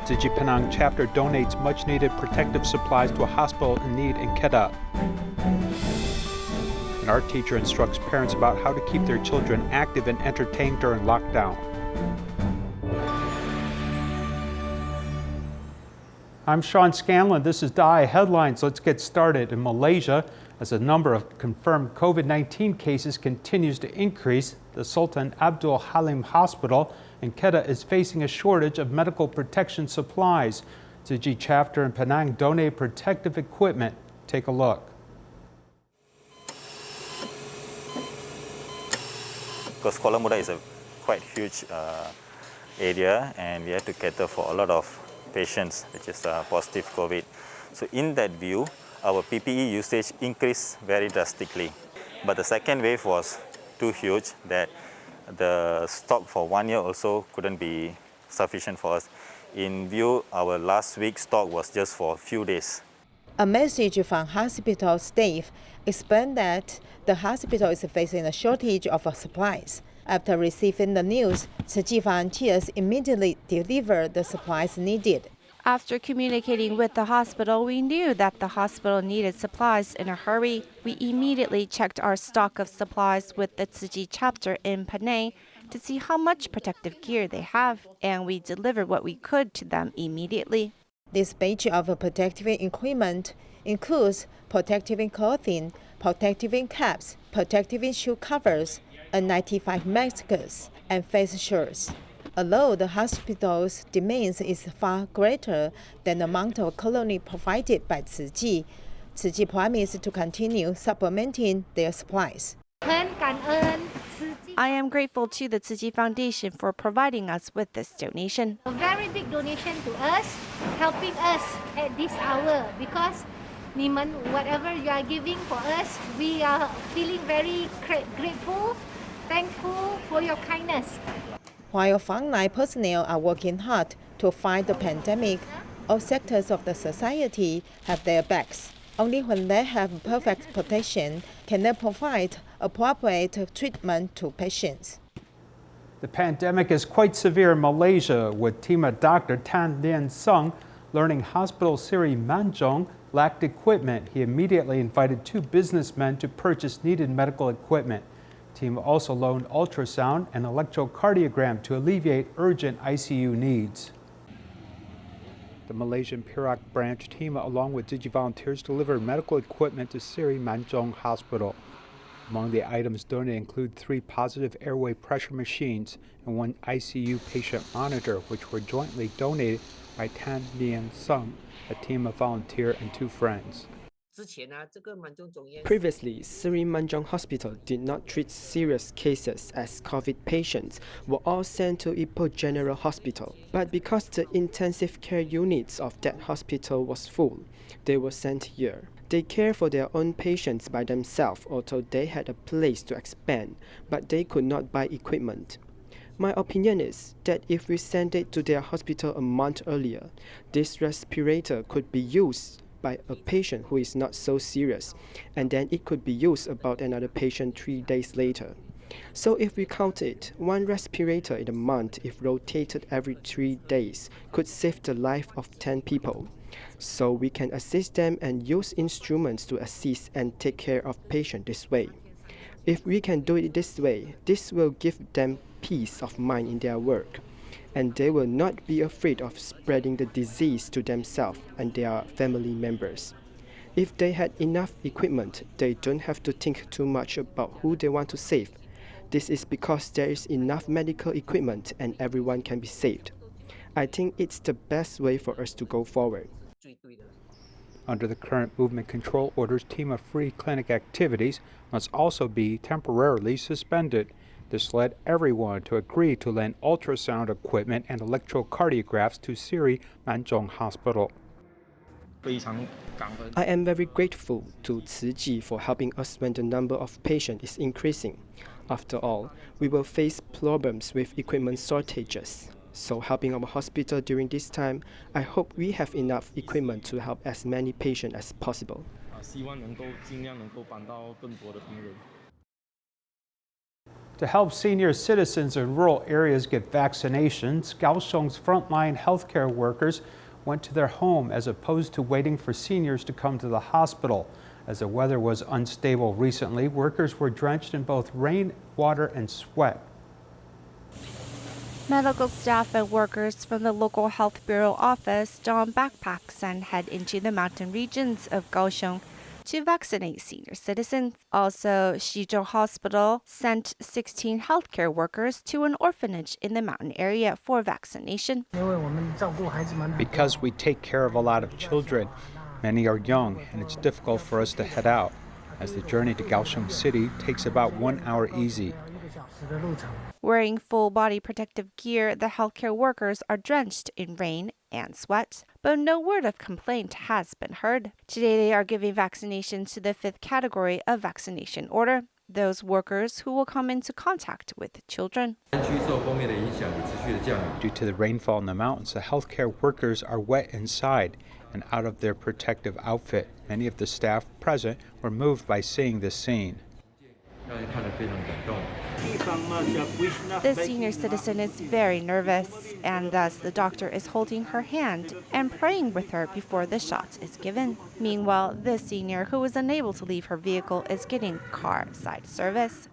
Tzu Chi Penang chapter donates much-needed protective supplies to a hospital in need in Kedah. An art teacher instructs parents about how to keep their children active and entertained during lockdown. I'm Sean Scanlon. This is DaAi Headlines. Let's get started. In Malaysia, as the number of confirmed COVID-19 cases continues to increase, the Sultan Abdul Halim Hospital in Kedah is facing a shortage of medical protection supplies. Tzu Chi chapter in Penang donated protective equipment. Take a look. Because Kuala Muda is a quite huge area, and we have to cater for a lot of patients which is positive COVID. So in that view, our PPE usage increased very drastically. But the second wave was too huge that the stock for 1 year also couldn't be sufficient for us. In view, our last week's stock was just for a few days. A message from hospital staff explained that the hospital is facing a shortage of supplies. After receiving the news, Tzu Chi volunteers immediately delivered the supplies needed. After communicating with the hospital, we knew that the hospital needed supplies in a hurry. We immediately checked our stock of supplies with the Tzu Chi chapter in Penang to see how much protective gear they have, and we delivered what we could to them immediately. This batch of protective equipment includes protective clothing, protective caps, protective shoe covers, N95 masks, and face shields. Although the hospital's demands is far greater than the amount of colony provided by Tzu Chi promised to continue supplementing their supplies. I am grateful to the Tzu Chi Foundation for providing us with this donation. A very big donation to us, helping us at this hour, because whatever you are giving for us, we are feeling very grateful, thankful for your kindness. While frontline personnel are working hard to fight the pandemic, all sectors of the society have their backs. Only when they have perfect protection can they provide appropriate treatment to patients. The pandemic is quite severe in Malaysia, with team of Dr. Tan Lian Sung learning hospital Siri Manjong lacked equipment. He immediately invited two businessmen to purchase needed medical equipment. Team also loaned ultrasound and electrocardiogram to alleviate urgent ICU needs. The Malaysian Perak branch team, along with Tzu Chi volunteers, delivered medical equipment to Siri Manjong Hospital. Among the items donated include 3 positive airway pressure machines and 1 ICU patient monitor, which were jointly donated by Tan Lian Sung, a team of volunteers and 2 friends. Previously, Sri Manjong Hospital did not treat serious cases, as COVID patients were all sent to Ipoh General Hospital. But because the intensive care units of that hospital was full, they were sent here. They care for their own patients by themselves, although they had a place to expand, but they could not buy equipment. My opinion is that if we sent it to their hospital a month earlier, this respirator could be used by a patient who is not so serious, and then it could be used about another patient 3 days later. So if we count it, 1 respirator in a month, if rotated every 3 days, could save the life of 10 people. So we can assist them and use instruments to assist and take care of patients this way. If we can do it this way, this will give them peace of mind in their work, and they will not be afraid of spreading the disease to themselves and their family members. If they had enough equipment, they don't have to think too much about who they want to save. This is because there is enough medical equipment and everyone can be saved. I think it's the best way for us to go forward. Under the current movement control orders, team of free clinic activities must also be temporarily suspended. This led everyone to agree to lend ultrasound equipment and electrocardiographs to Siri Manjong Hospital. I am very grateful to Tzu Chi for helping us when the number of patients is increasing. After all, we will face problems with equipment shortages. So helping our hospital during this time, I hope we have enough equipment to help as many patients as possible. To help senior citizens in rural areas get vaccinations, Kaohisung's frontline healthcare workers went to their home as opposed to waiting for seniors to come to the hospital. As the weather was unstable recently, workers were drenched in both rain, water, and sweat. Medical staff and workers from the local health bureau office don backpacks and head into the mountain regions of Kaohisung to vaccinate senior citizens. Also, Xizhou Hospital sent 16 healthcare workers to an orphanage in the mountain area for vaccination. Because we take care of a lot of children, many are young, and it's difficult for us to head out, as the journey to Kaohsiung City takes about 1 hour easy. Wearing full body protective gear, the healthcare workers are drenched in rain and sweat, but no word of complaint has been heard. Today they are giving vaccinations to the 5th category of vaccination order, those workers who will come into contact with children. Due to the rainfall in the mountains, the healthcare workers are wet inside and out of their protective outfit. Many of the staff present were moved by seeing this scene. The senior citizen is very nervous, and thus the doctor is holding her hand and praying with her before the shot is given. Meanwhile, the senior who is unable to leave her vehicle is getting car side service.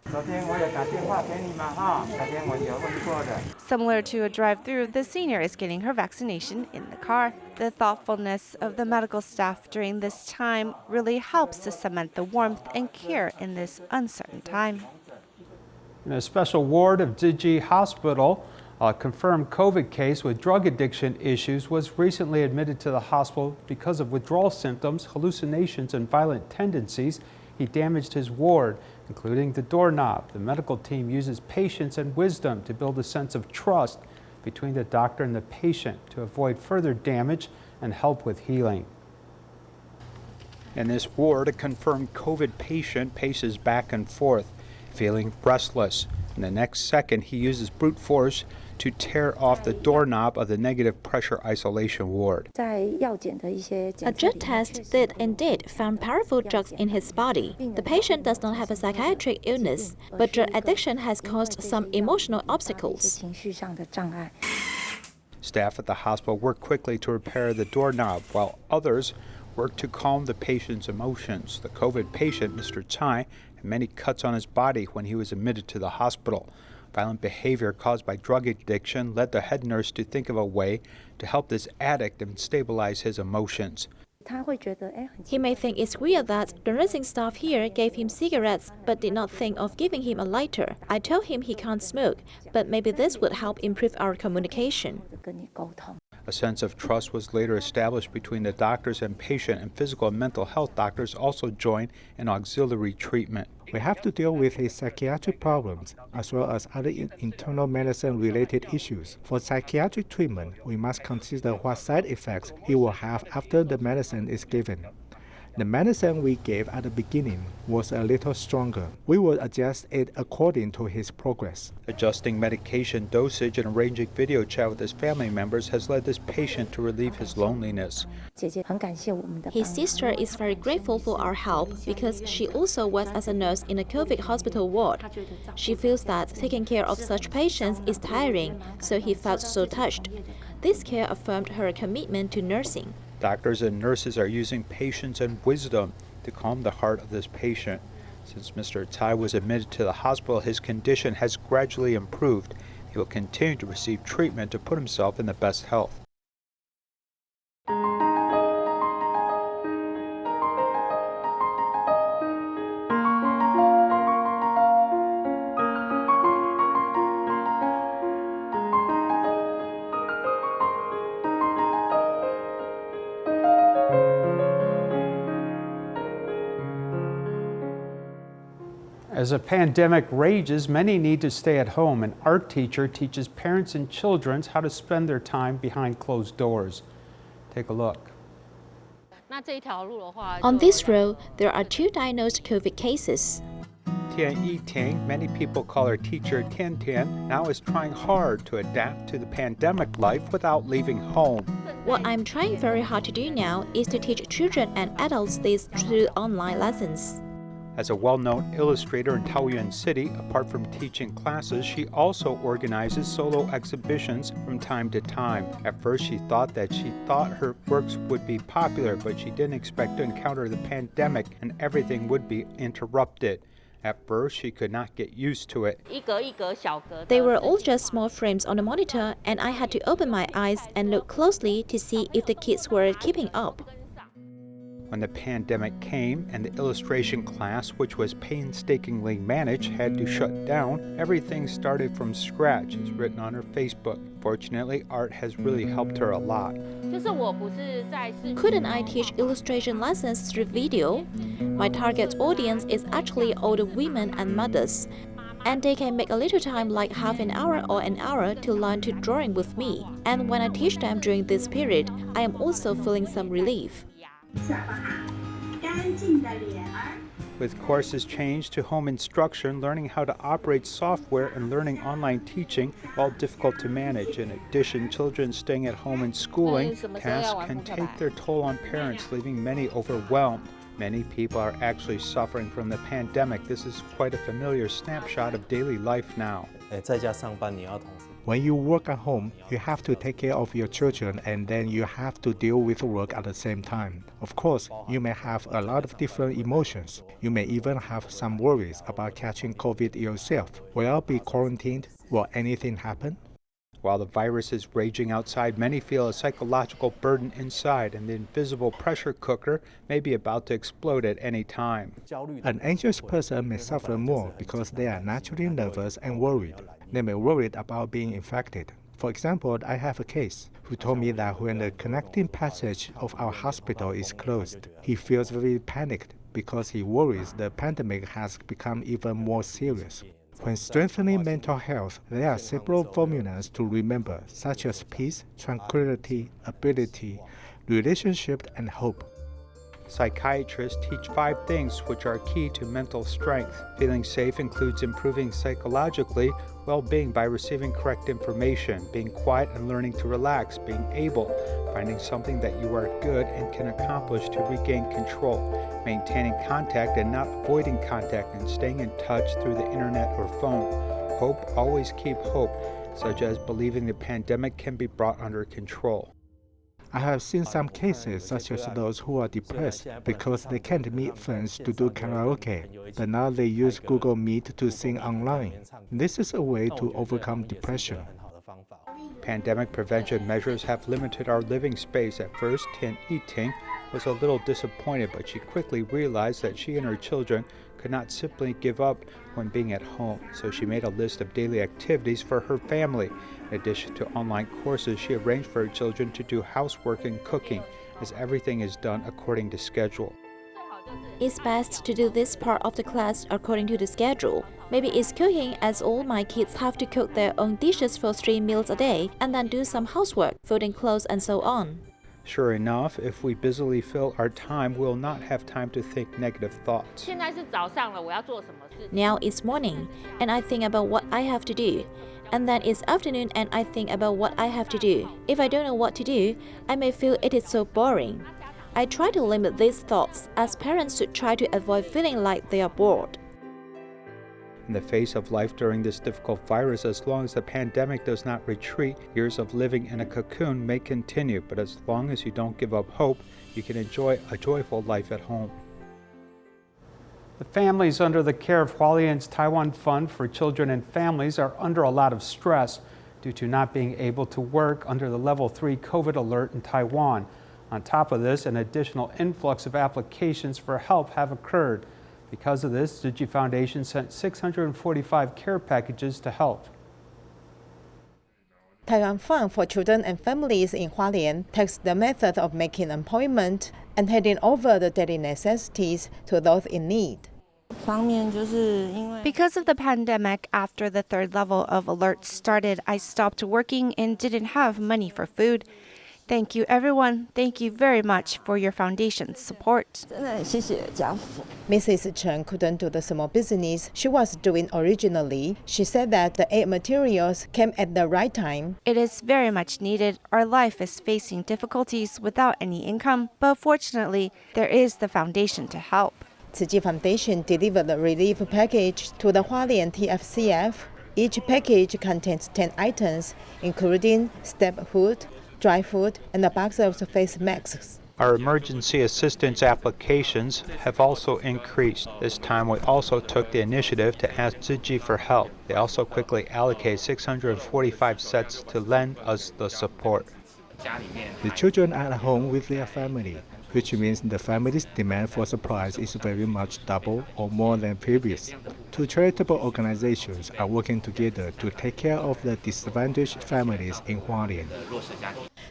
Similar to a drive-through, the senior is getting her vaccination in the car. The thoughtfulness of the medical staff during this time really helps to cement the warmth and care in this uncertain time. In a special ward of Tzu Chi Hospital, a confirmed COVID case with drug addiction issues was recently admitted to the hospital because of withdrawal symptoms, hallucinations, and violent tendencies. He damaged his ward, including the doorknob. The medical team uses patience and wisdom to build a sense of trust between the doctor and the patient to avoid further damage and help with healing. In this ward, a confirmed COVID patient paces back and forth, feeling restless. In the next second, he uses brute force to tear off the doorknob of the negative pressure isolation ward. A drug test did indeed found powerful drugs in his body. The patient does not have a psychiatric illness, but drug addiction has caused some emotional obstacles. Staff at the hospital worked quickly to repair the doorknob, while others worked to calm the patient's emotions. The COVID patient, Mr. Tsai, had many cuts on his body when he was admitted to the hospital. Violent behavior caused by drug addiction led the head nurse to think of a way to help this addict and stabilize his emotions. He may think it's weird that the nursing staff here gave him cigarettes but did not think of giving him a lighter. I told him he can't smoke, but maybe this would help improve our communication. A sense of trust was later established between the doctors and patient, and physical and mental health doctors also joined in auxiliary treatment. We have to deal with his psychiatric problems as well as other internal medicine-related issues. For psychiatric treatment, we must consider what side effects he will have after the medicine is given. The medicine we gave at the beginning was a little stronger. We will adjust it according to his progress. Adjusting medication dosage and arranging video chat with his family members has led this patient to relieve his loneliness. His sister is very grateful for our help because she also works as a nurse in a COVID hospital ward. She feels that taking care of such patients is tiring, so he felt so touched. This care affirmed her commitment to nursing. Doctors and nurses are using patience and wisdom to calm the heart of this patient. Since Mr. Tsai was admitted to the hospital, his condition has gradually improved. He will continue to receive treatment to put himself in the best health. As a pandemic rages, many need to stay at home. An art teacher teaches parents and children how to spend their time behind closed doors. Take a look. On this road, there are 2 diagnosed COVID cases. Tian Yiting, many people call her teacher Tian Tian, now is trying hard to adapt to the pandemic life without leaving home. What I'm trying very hard to do now is to teach children and adults this through online lessons. As a well-known illustrator in Taoyuan City, apart from teaching classes, she also organizes solo exhibitions from time to time. At first, she thought her works would be popular, but she didn't expect to encounter the pandemic and everything would be interrupted. At first, she could not get used to it. They were all just small frames on a monitor, and I had to open my eyes and look closely to see if the kids were keeping up. When the pandemic came and the illustration class, which was painstakingly managed, had to shut down, everything started from scratch, as written on her Facebook. Fortunately, art has really helped her a lot. Couldn't I teach illustration lessons through video? My target audience is actually older women and mothers, and they can make a little time like half an hour or an hour to learn to drawing with me. And when I teach them during this period, I am also feeling some relief. With courses changed to home instruction, learning how to operate software and learning online teaching, all difficult to manage. In addition, children staying at home and schooling, tasks can take their toll on parents, leaving many overwhelmed. Many people are actually suffering from the pandemic. This is quite a familiar snapshot of daily life now. When you work at home, you have to take care of your children and then you have to deal with work at the same time. Of course, you may have a lot of different emotions. You may even have some worries about catching COVID yourself. Will I be quarantined? Will anything happen? While the virus is raging outside, many feel a psychological burden inside, and the invisible pressure cooker may be about to explode at any time. An anxious person may suffer more because they are naturally nervous and worried. They may worry about being infected. For example, I have a case who told me that when the connecting passage of our hospital is closed, he feels very panicked because he worries the pandemic has become even more serious. When strengthening mental health, there are several formulas to remember, such as peace, tranquility, ability, relationship, and hope. Psychiatrists teach 5 things which are key to mental strength. Feeling safe includes improving psychologically well-being by receiving correct information, being quiet and learning to relax, being able, finding something that you are good and can accomplish to regain control, maintaining contact and not avoiding contact, and staying in touch through the internet or phone. Hope, always keep hope, such as believing the pandemic can be brought under control. I have seen some cases such as those who are depressed because they can't meet friends to do karaoke, but now they use Google Meet to sing online. This is a way to overcome depression. Pandemic prevention measures have limited our living space. At first, Tian Yiting was a little disappointed, but she quickly realized that she and her children could not simply give up when being at home, so she made a list of daily activities for her family. In addition to online courses, she arranged for her children to do housework and cooking, as everything is done according to schedule. It's best to do this part of the class according to the schedule. Maybe it's cooking, as all my kids have to cook their own dishes for 3 meals a day, and then do some housework, folding clothes and so on. Sure enough, if we busily fill our time, we'll not have time to think negative thoughts. Now it's morning, and I think about what I have to do. And then it's afternoon, and I think about what I have to do. If I don't know what to do, I may feel it is so boring. I try to limit these thoughts, as parents should try to avoid feeling like they are bored. In the face of life during this difficult virus, as long as the pandemic does not retreat, years of living in a cocoon may continue, but as long as you don't give up hope, you can enjoy a joyful life at home. The families under the care of Hualien's Taiwan Fund for Children and Families are under a lot of stress due to not being able to work under the Level 3 COVID alert in Taiwan. On top of this, an additional influx of applications for help have occurred. Because of this, Tzu Chi Foundation sent 645 care packages to help. Taiwan Fund for Children and Families in Hualien takes the method of making employment and handing over the daily necessities to those in need. Because of the pandemic, after the 3rd level of alert started, I stopped working and didn't have money for food. Thank you, everyone. Thank you very much for your foundation's support. Mrs. Chen couldn't do the small business she was doing originally. She said that the aid materials came at the right time. It is very much needed. Our life is facing difficulties without any income, but fortunately, there is the foundation to help. Tzu Chi Foundation delivered the relief package to the Hualien TFCF. Each package contains 10 items, including step food, dry food, and a box of face masks. Our emergency assistance applications have also increased. This time we also took the initiative to ask Tzu Chi for help. They also quickly allocated 645 sets to lend us the support. The children are at home with their family, which means the family's demand for supplies is very much double or more than previous. Two charitable organizations are working together to take care of the disadvantaged families in Hualien.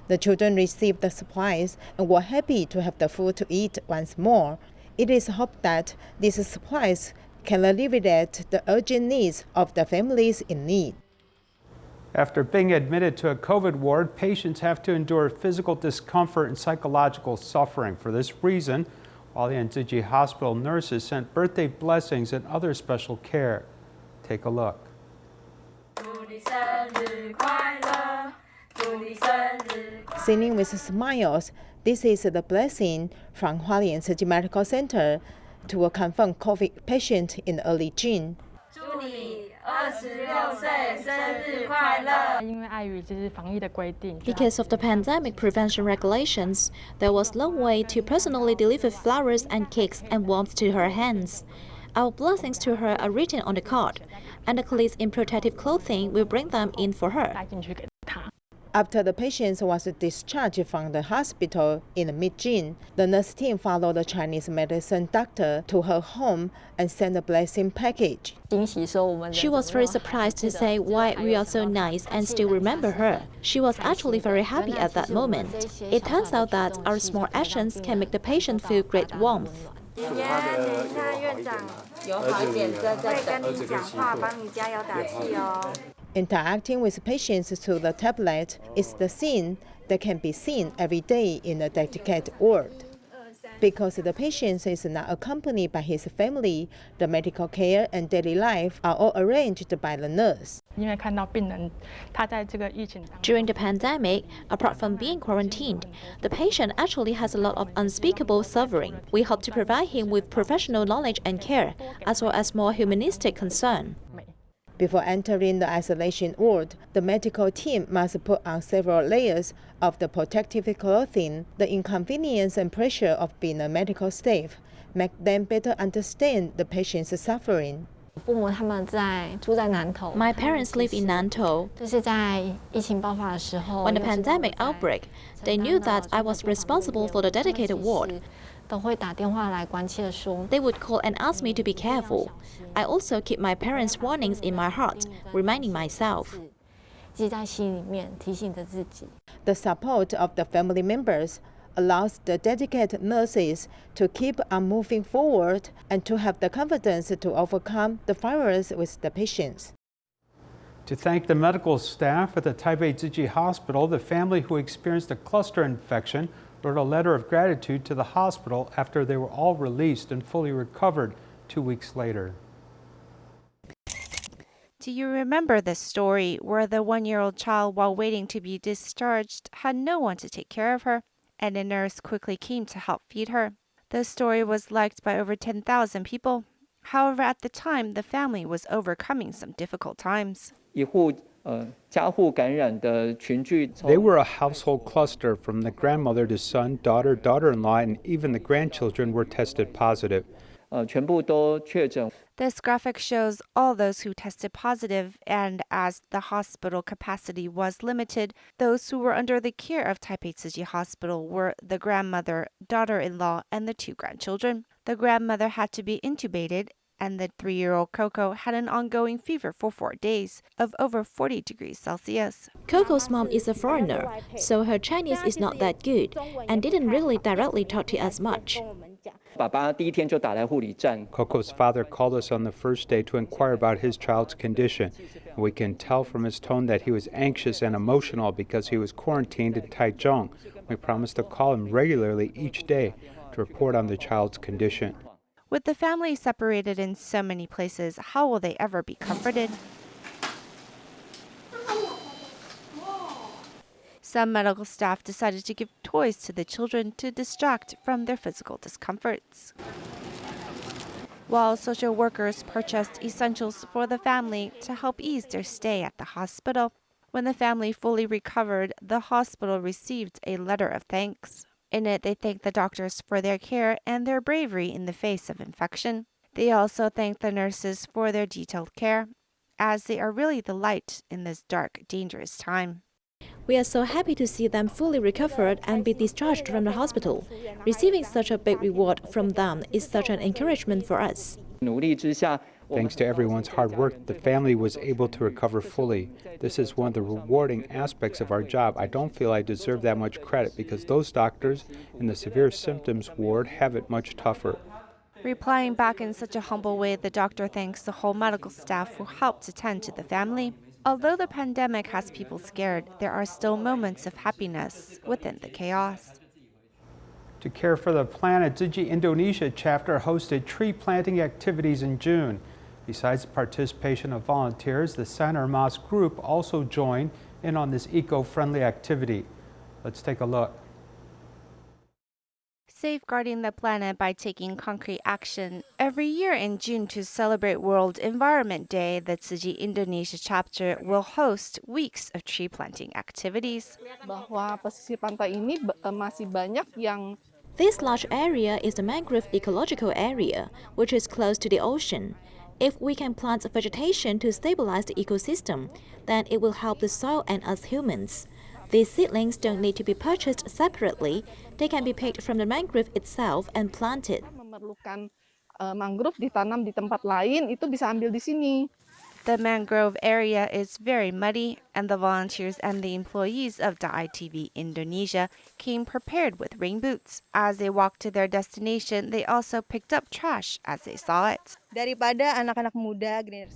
The children received the supplies and were happy to have the food to eat once more. It is hoped that these supplies can alleviate the urgent needs of the families in need. After being admitted to a COVID ward, patients have to endure physical discomfort and psychological suffering. For this reason, Hualien Tzu Chi Hospital nurses sent birthday blessings and other special care. Take a look. Singing with smiles, this is the blessing from Hualien Tzu Chi Medical Center to a confirmed COVID patient in early June. Because of the pandemic prevention regulations, there was no way to personally deliver flowers and cakes and warmth to her hands. Our blessings to her are written on the card, and the colleagues in protective clothing will bring them in for her. After the patient was discharged from the hospital in mid-June, the nurse team followed the Chinese medicine doctor to her home and sent a blessing package. She was very surprised to say why we are so nice and still remember her. She was actually very happy at that moment. It turns out that our small actions can make the patient feel great warmth. Interacting with patients through the tablet is the scene that can be seen every day in a dedicated ward. Because the patient is not accompanied by his family, the medical care and daily life are all arranged by the nurse. During the pandemic, apart from being quarantined, the patient actually has a lot of unspeakable suffering. We hope to provide him with professional knowledge and care, as well as more humanistic concern. Before entering the isolation ward, the medical team must put on several layers of the protective clothing. The inconvenience and pressure of being a medical staff make them better understand the patient's suffering. My parents live in Nantou. When the pandemic outbreak, they knew that I was responsible for the dedicated ward. They would call and ask me to be careful. I also keep my parents' warnings in my heart, reminding myself. The support of the family members allows the dedicated nurses to keep on moving forward and to have the confidence to overcome the virus with the patients. To thank the medical staff at the Taipei Tzu Chi Hospital, the family who experienced a cluster infection wrote a letter of gratitude to the hospital after they were all released and fully recovered 2 weeks later. Do you remember the story where the 1-year-old child, while waiting to be discharged, had no one to take care of her, and a nurse quickly came to help feed her? The story was liked by over 10,000 people. However, at the time, the family was overcoming some difficult times. They were a household cluster from the grandmother to son, daughter, daughter-in-law, and even the grandchildren were tested positive. This graphic shows all those who tested positive, and as the hospital capacity was limited, those who were under the care of Taipei Tzu Chi Hospital were the grandmother, daughter-in-law, and the 2 grandchildren. The grandmother had to be intubated, and the 3-year-old Coco had an ongoing fever for 4 days of over 40 degrees Celsius. Coco's mom is a foreigner, so her Chinese is not that good and didn't really directly talk to us much. Coco's father called us on the first day to inquire about his child's condition. We can tell from his tone that he was anxious and emotional because he was quarantined in Taichung. We promised to call him regularly each day to report on the child's condition. With the family separated in so many places, how will they ever be comforted? Some medical staff decided to give toys to the children to distract from their physical discomforts. while social workers purchased essentials for the family to help ease their stay at the hospital. When the family fully recovered, the hospital received a letter of thanks. In it, they thanked the doctors for their care and their bravery in the face of infection. They also thanked the nurses for their detailed care, as they are really the light in this dark, dangerous time. We are so happy to see them fully recovered and be discharged from the hospital. Receiving such a big reward from them is such an encouragement for us. Thanks to everyone's hard work, the family was able to recover fully. This is one of the rewarding aspects of our job. I don't feel I deserve that much credit because those doctors in the severe symptoms ward have it much tougher. Replying back in such a humble way, the doctor thanks the whole medical staff who helped to tend to the family. Although the pandemic has people scared, there are still moments of happiness within the chaos. To care for the planet, Tzu Chi Indonesia chapter hosted tree planting activities in June. Besides the participation of volunteers, the Center Mosque group also joined in on this eco-friendly activity. Let's take a look. Safeguarding the planet by taking concrete action. Every year in June to celebrate World Environment Day, the Tzu Chi Indonesia chapter will host weeks of tree planting activities. This large area is the mangrove ecological area, which is close to the ocean. If we can plant vegetation to stabilize the ecosystem, then it will help the soil and us humans. These seedlings don't need to be purchased separately. They can be picked from the mangrove itself and planted. The mangrove area is very muddy, and the volunteers and the employees of DaAi TV Indonesia came prepared with rain boots. As they walked to their destination, they also picked up trash as they saw it.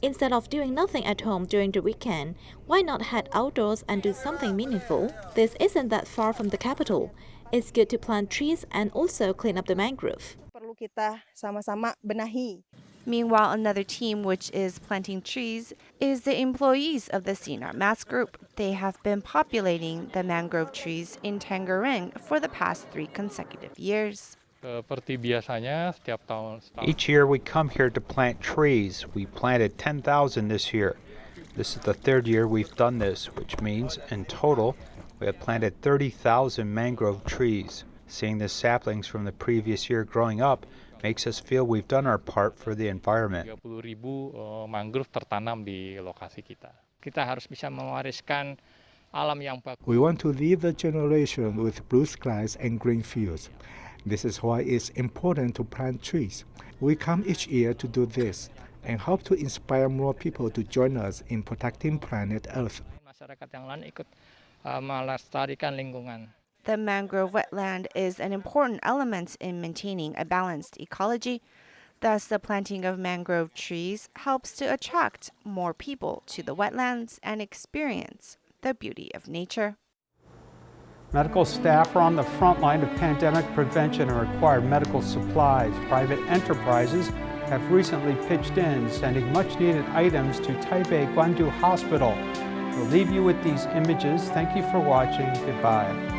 Instead of doing nothing at home during the weekend, why not head outdoors and do something meaningful? This isn't that far from the capital. It's good to plant trees and also clean up the mangrove. Meanwhile, another team, which is planting trees, is the employees of the Sinar Mass Group. They have been populating the mangrove trees in Tangerang for the past 3 consecutive years. Each year we come here to plant trees. We planted 10,000 this year. This is the 3rd year we've done this, which means in total we have planted 30,000 mangrove trees. Seeing the saplings from the previous year growing up makes us feel we've done our part for the environment. We want to leave the generation with blue skies and green fields. This is why it's important to plant trees. We come each year to do this and hope to inspire more people to join us in protecting planet Earth. The mangrove wetland is an important element in maintaining a balanced ecology. Thus, the planting of mangrove trees helps to attract more people to the wetlands and experience the beauty of nature. Medical staff are on the front line of pandemic prevention and require medical supplies. Private enterprises have recently pitched in, sending much-needed items to Taipei Tzu Chi Hospital. We'll leave you with these images. Thank you for watching. Goodbye.